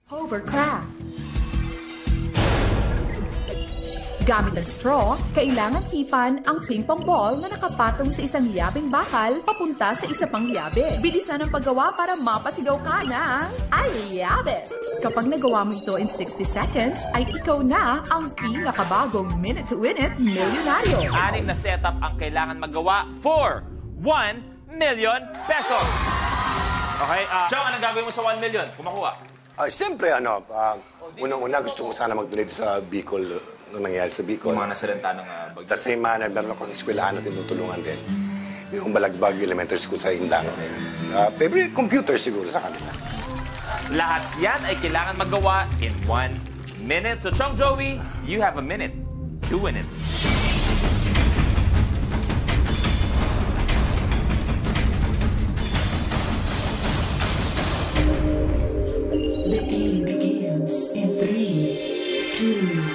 Hovercraft. Gamit ang straw, kailangan hipan ang ping-pong ball na nakapatong sa isang liyabing bakal papunta sa isa pang liyabe. Bilisan ang paggawa para mapasigaw ka ng aliyabe. Kapag nagawa mo ito in 60 seconds, ay ikaw na ang pinakabagong minute-to-minute milyonaryo. 6 na setup ang kailangan magawa for 1 million pesos. Okay, Chong, anong gagawin mo sa 1 million? Kumakuha. Siyempre, unang-una gusto ko sana mag-donate sa Bicol, nung nangyari sa Bicol. Yung mga nasalanta ng bagyo. The same manner, meron akong eskwelahan na tinutulungan din. Yung Balagbag Elementary School sa Indang. Favorite computer siguro sa kanila. Lahat yan ay kailangan magawa in 1 minute. So, Chong Joey, you have a minute to win it. The game begins in 3, 2,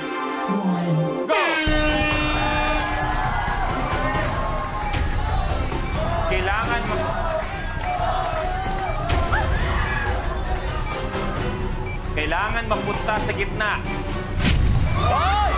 1. Go! Kailangan mapunta sa gitna. Hoy!